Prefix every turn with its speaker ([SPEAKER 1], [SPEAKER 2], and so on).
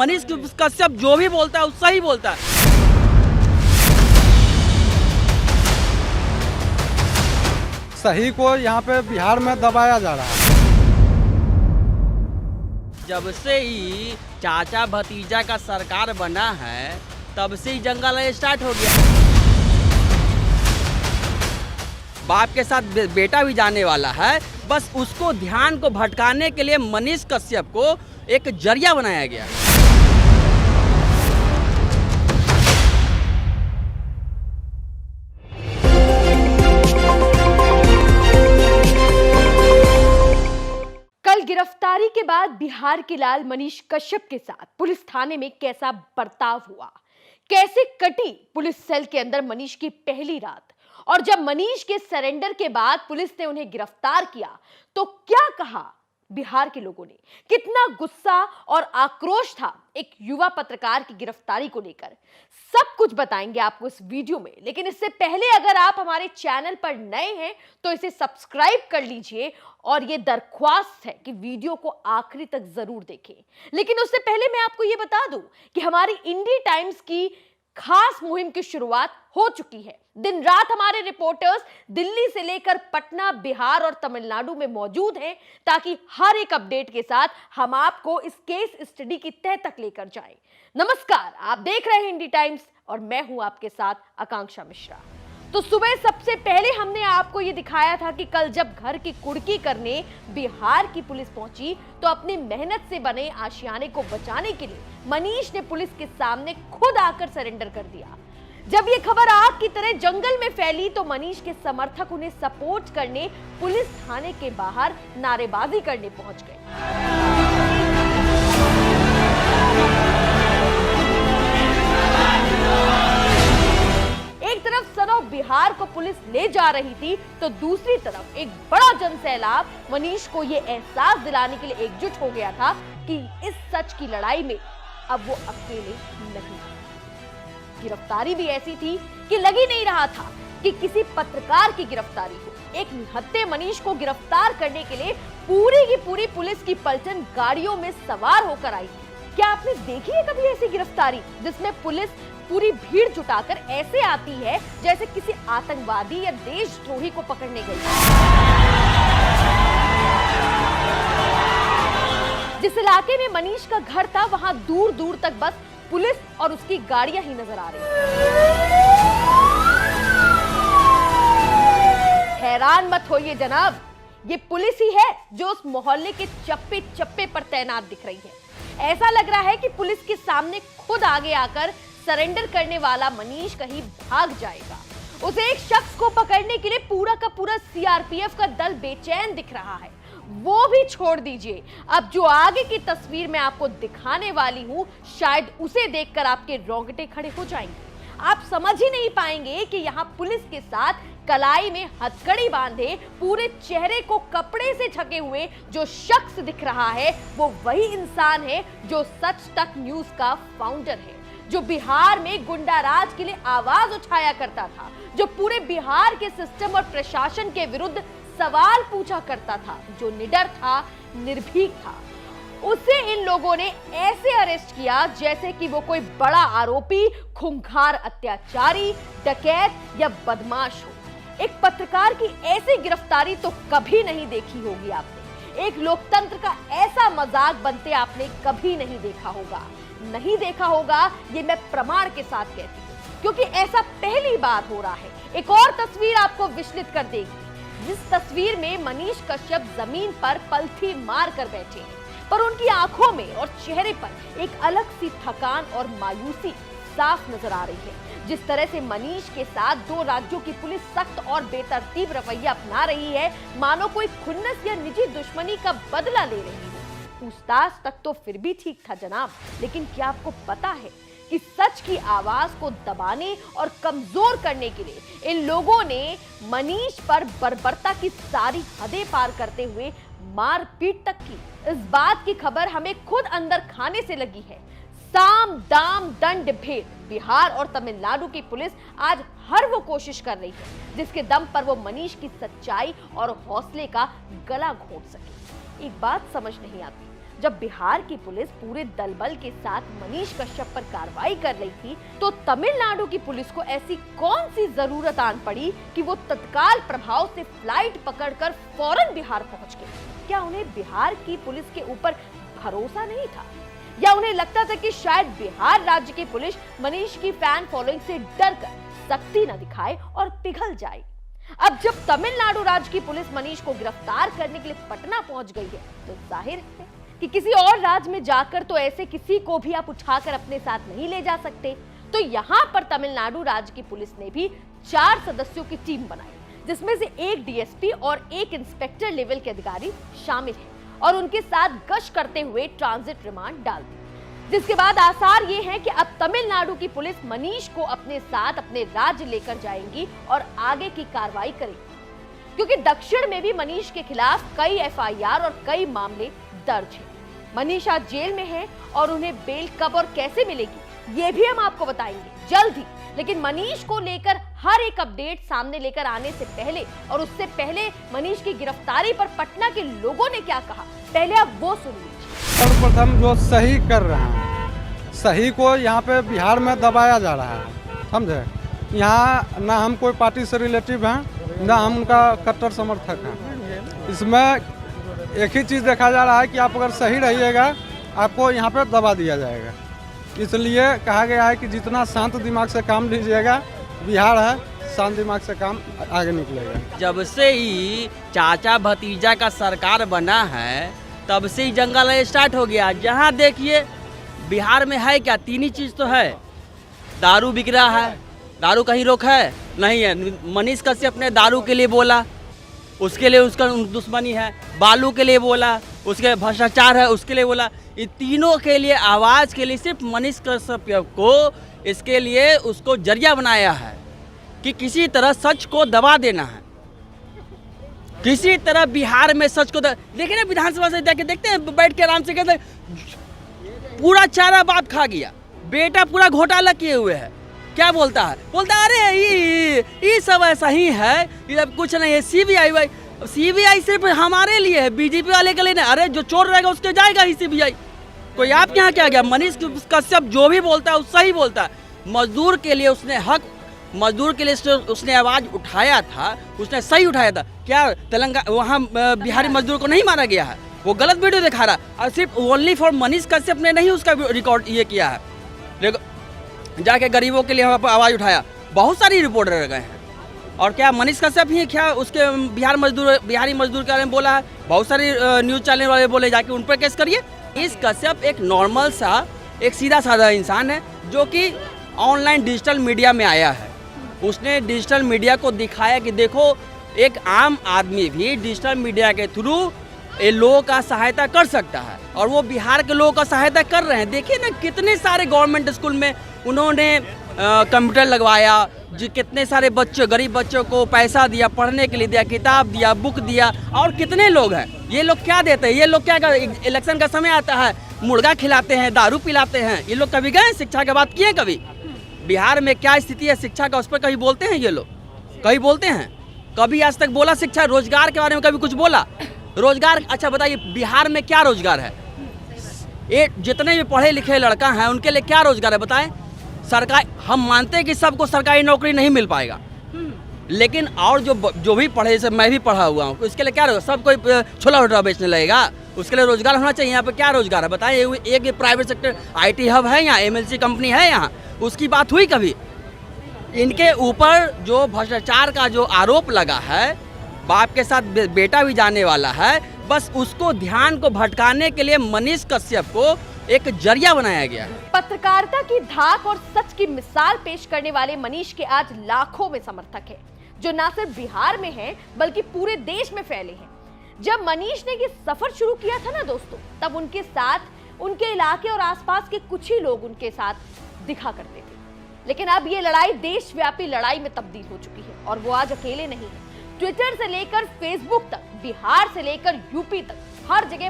[SPEAKER 1] मनीष कश्यप जो भी बोलता है वो सही बोलता है।
[SPEAKER 2] सही को यहाँ पे बिहार में दबाया जा रहा है।
[SPEAKER 1] जब से ही चाचा भतीजा का सरकार बना है तब से ही जंगल स्टार्ट हो गया। बाप के साथ बेटा भी जाने वाला है, बस उसको ध्यान को भटकाने के लिए मनीष कश्यप को एक जरिया बनाया गया।
[SPEAKER 3] कल गिरफ्तारी के बाद बिहार के लाल मनीष कश्यप के साथ पुलिस थाने में कैसा बर्ताव हुआ, कैसे कटी पुलिस सेल के अंदर मनीष की पहली रात, और जब मनीष के सरेंडर के बाद पुलिस ने उन्हें गिरफ्तार किया तो क्या कहा बिहार के लोगों ने, कितना गुस्सा और आक्रोश था एक युवा पत्रकार की गिरफ्तारी को लेकर, सब कुछ बताएंगे आपको इस वीडियो में। लेकिन इससे पहले अगर आप हमारे चैनल पर नए हैं तो इसे सब्सक्राइब कर लीजिए और ये दरख्वास्त है कि वीडियो को आखिरी तक जरूर देखें। लेकिन उससे पहले मैं आपको ये बता दूं कि हमारी इंडी टाइम्स की खास मुहिम की शुरुआत हो चुकी है। दिन रात हमारे रिपोर्टर्स दिल्ली से लेकर पटना, बिहार और तमिलनाडु में मौजूद हैं ताकि हर एक अपडेट के साथ हम आपको इस केस स्टडी की तह तक लेकर जाएं। नमस्कार, आप देख रहे हैं इंडी टाइम्स और मैं हूं आपके साथ आकांक्षा मिश्रा। तो सुबह सबसे पहले हमने आपको ये दिखाया था कि कल जब घर की कुर्की करने बिहार की पुलिस पहुंची तो अपनी मेहनत से बने आशियाने को बचाने के लिए मनीष ने पुलिस के सामने खुद आकर सरेंडर कर दिया। जब ये खबर आग की तरह जंगल में फैली तो मनीष के समर्थक उन्हें सपोर्ट करने पुलिस थाने के बाहर नारेबाजी करने पहुंच गए। एक तरफ सनौ बिहार को पुलिस ले जा रही थी तो दूसरी तरफ एक बड़ा जनसैलाब मनीष को यह एहसास दिलाने के लिए एकजुट हो गया था कि इस सच की लड़ाई में अब वो अकेले नहीं। गिरफ्तारी भी ऐसी थी कि लग ही नहीं रहा था कि किसी पत्रकार की गिरफ्तारी हो। एक निहत्थे मनीष को गिरफ्तार करने के लिए पूरी की पूरी पुलिस की पलटन गाड़ियों में सवार होकर आई थी। क्या आपने देखी है कभी ऐसी गिरफ्तारी जिसमें पुलिस पूरी भीड़ जुटाकर ऐसे आती है जैसे किसी आतंकवादी या देशद्रोही को पकड़ने गई? जिस इलाके में मनीष का घर था वहां दूर दूर तक बस पुलिस और उसकी गाड़ियां ही नजर आ रही। हैरान मत होइए जनाब, ये पुलिस ही है जो उस मोहल्ले के चप्पे चप्पे पर तैनात दिख रही है। ऐसा लग रहा है कि पुलिस के सामने खुद आगे आकर सरेंडर करने वाला मनीष कहीं भाग जाएगा। उसे एक शख्स को पकड़ने के लिए पूरा का पूरा सीआरपीएफ का दल बेचैन दिख रहा है। वो भी छोड़ दीजिए, अब जो आगे की तस्वीर मैं आपको दिखाने वाली हूं शायद उसे देखकर आपके रोंगटे खड़े हो जाएंगे। आप समझ ही नहीं पाएंगे कि यहाँ पुलिस के साथ कलाई में हथकड़ी बांधे पूरे चेहरे को कपड़े से ढके हुए जो शख्स दिख रहा है वो वही इंसान है जो सच तक न्यूज का फाउंडर है, जो बिहार में गुंडाराज के लिए आवाज उठाया करता था, जो पूरे बिहार के सिस्टम और प्रशासन के विरुद्ध सवाल पूछा करता था, जो निडर था, निर्भीक था। उसे इन लोगों ने ऐसे अरेस्ट किया जैसे कि वो कोई बड़ा आरोपी, खूंखार अत्याचारी, डकैत या बदमाश हो। एक पत्रकार की ऐसी गिरफ्तारी तो कभी नहीं देखी होगी आपने। एक लोकतंत्र का ऐसा मजाक बनते आपने कभी नहीं देखा होगा। नहीं देखा होगा ये मैं प्रमाण के साथ कहती हूँ, क्योंकि ऐसा पहली बार हो रहा है। एक और तस्वीर आपको विचलित कर देगी, जिस तस्वीर में मनीष कश्यप जमीन पर पलथी मार कर बैठे हैं, पर उनकी आंखों में और चेहरे पर एक अलग सी थकान और मायूसी साफ नजर आ रही है। जिस तरह से मनीष के साथ दो राज्यों की पुलिस सख्त और बेतरतीब रवैया अपना रही है, मानो कोई खुन्नस या निजी दुश्मनी का बदला ले रही है। पूछताछ तक तो फिर भी ठीक था जनाब, लेकिन क्या आपको पता है कि सच की आवाज को दबाने और कमजोर करने के लिए इन लोगों ने मनीष पर बर्बरता की सारी हदें पार करते हुए मारपीट तक की। इस बात की खबर हमें खुद अंदर खाने से लगी है। साम दाम दंड भेद बिहार और तमिलनाडु की पुलिस आज हर वो कोशिश कर रही है जिसके दम पर वो मनीष की सच्चाई और हौसले का गला घोंट सके। एक बात समझ नहीं आती, जब बिहार की पुलिस पूरे दल बल के साथ मनीष कश्यप पर कार्रवाई कर रही थी, तो तमिलनाडु की पुलिस को ऐसी कौन सी जरूरत आन पड़ी कि वो तत्काल प्रभाव से फ्लाइट पकड़कर फौरन बिहार पहुंच गए? क्या उन्हें बिहार की पुलिस के ऊपर भरोसा नहीं था, या उन्हें लगता था कि शायद बिहार राज्य की पुलिस मनीष की फैन फॉलोइंग से डरकर सख्ती न दिखाए और पिघल जाए? अब जब तमिलनाडु राज्य की पुलिस मनीष को गिरफ्तार करने के लिए पटना पहुंच गई है, तो जाहिर है कि किसी और राज्य में जाकर तो ऐसे किसी को भी आप उठाकर अपने साथ नहीं ले जा सकते। तो यहाँ पर तमिलनाडु राज्य की पुलिस ने भी 4 सदस्यों की टीम बनाई, जिसमें से एक डीएसपी और एक इंस्पेक्टर लेवल के अधिकारी शामिल हैं, और उनके साथ गश्त करते हुए ट्रांजिट रिमांड डाल दी। जिसके बाद आसार ये है कि अब तमिलनाडु की पुलिस मनीष को अपने साथ अपने राज्य लेकर जाएंगी और आगे की कार्रवाई करेगी, क्योंकि दक्षिण में भी मनीष के खिलाफ कई एफआईआर और कई मामले दर्ज हैं। मनीष आज जेल में है और उन्हें बेल कब और कैसे मिलेगी ये भी हम आपको बताएंगे जल्द ही। लेकिन मनीष को लेकर हर एक अपडेट सामने लेकर आने से पहले और उससे पहले मनीष की गिरफ्तारी पर पटना के लोगों ने क्या कहा, पहले आप वो सुन लीजिए।
[SPEAKER 2] सर्वप्रथम जो सही कर रहे हैं, सही को यहाँ पे बिहार में दबाया जा रहा है, समझे। यहाँ ना हम कोई पार्टी से रिलेटिव हैं, ना हम उनका कट्टर समर्थक हैं। इसमें एक ही चीज़ देखा जा रहा है कि आप अगर सही रहिएगा आपको यहाँ पे दबा दिया जाएगा। इसलिए कहा गया है कि जितना शांत दिमाग से काम लीजिएगा, बिहार है, शांत दिमाग से काम आगे निकलेगा।
[SPEAKER 1] जब से ही चाचा भतीजा का सरकार बना है तब से ही जंगल स्टार्ट हो गया। जहाँ देखिए बिहार में है क्या, 3 ही चीज़ तो है। दारू बिक रहा है, दारू कहीं रोक है नहीं है। मनीष कश्यप ने दारू के लिए बोला, उसके लिए उसका दुश्मनी है। बालू के लिए बोला, उसके भ्रष्टाचार है, उसके लिए बोला। इन तीनों के लिए आवाज़ के लिए सिर्फ मनीष कश्यप को इसके लिए उसको जरिया बनाया है कि किसी तरह सच को दबा देना है, किसी तरह बिहार में सच को देखिए ना, विधानसभा से जाके देखते हैं, बैठ के आराम से कहते पूरा चारा बाप खा गया, बेटा पूरा घोटाला किए हुए है। क्या बोलता है, बोलता है अरे ये सब ऐसा ही है, ये कुछ नहीं है। सीबीआई सिर्फ हमारे लिए है, बीजेपी वाले के लिए नहीं। अरे जो चोर रहेगा उसके जाएगा ही सीबीआई। कोई आप यहाँ क्या गया? मनीष कश्यप जो भी बोलता है वो सही बोलता है। मजदूर के लिए उसने हक, मजदूर के लिए उसने आवाज़ उठाया था, उसने सही उठाया था। क्या तेलंगाना वहाँ बिहारी मजदूर को नहीं मारा गया है? वो गलत वीडियो दिखा रहा है। और सिर्फ ओनली फॉर मनीष कश्यप ने नहीं उसका रिकॉर्ड ये किया है, जाके गरीबों के लिए आवाज़ उठाया। बहुत सारी रिपोर्टर गए हैं। और क्या मनीष कश्यप ही क्या उसके बिहारी मजदूर के बारे में बोला है? बहुत सारी न्यूज़ चैनल वाले बोले जाके उन पर केस करिए। इस कश्यप एक नॉर्मल सा, एक सीधा साधा इंसान है जो कि ऑनलाइन डिजिटल मीडिया में आया है। उसने डिजिटल मीडिया को दिखाया कि देखो एक आम आदमी भी डिजिटल मीडिया के थ्रू ये लोगों का सहायता कर सकता है, और वो बिहार के लोगों का सहायता कर रहे हैं। देखिए ना, कितने सारे गवर्नमेंट स्कूल में उन्होंने कंप्यूटर लगवाया, कितने सारे बच्चों, गरीब बच्चों को पैसा दिया, पढ़ने के लिए दिया, किताब दिया, बुक दिया। और कितने लोग हैं, ये लोग क्या देते हैं? ये लोग क्या कर, इलेक्शन का समय आता है मुर्गा खिलाते हैं, दारू पिलाते हैं। ये लोग कभी गए शिक्षा की बात किए? कभी बिहार में क्या स्थिति है शिक्षा का, उस पर कभी बोलते हैं ये लोग? कभी बोलते हैं? कभी आज तक बोला शिक्षा, रोजगार के बारे में कभी कुछ बोला? रोजगार, अच्छा बताइए बिहार में क्या रोजगार है? ये जितने भी पढ़े लिखे लड़का हैं उनके लिए क्या रोजगार है बताएं? सरकार, हम मानते हैं कि सबको सरकारी नौकरी नहीं मिल पाएगा, लेकिन और जो भी पढ़े, जैसे मैं भी पढ़ा हुआ हूँ, उसके लिए क्या रोजगार? सब कोई छोला भटूरा बेचने लगेगा? उसके लिए रोजगार होना चाहिए। यहाँ पे क्या रोजगार है बताएं? एक प्राइवेट सेक्टर IT हब है यहाँ, MLC कंपनी है यहाँ, उसकी बात हुई कभी? इनके ऊपर जो भ्रष्टाचार का जो आरोप लगा है, बाप के साथ बेटा भी जाने वाला है, बस उसको ध्यान को भटकाने के लिए मनीष कश्यप को एक जरिया बनाया गया है।
[SPEAKER 3] पत्रकारिता की धाक और सच की मिसाल पेश करने वाले मनीष के आज लाखों में समर्थक हैं, जो न सिर्फ बिहार में हैं बल्कि पूरे देश में फैले हैं। जब मनीष ने ये सफर शुरू किया था ना दोस्तों, तब उनके साथ उनके इलाके और आसपास के कुछ ही लोग उनके साथ दिखा करते थे। लेकिन अब ये लड़ाई देशव्यापी लड़ाई में तब्दील हो चुकी है, और वो आज अकेले नहीं है। ट्विटर से लेकर फेसबुक तक, बिहार से लेकर यूपी तक, हर जगह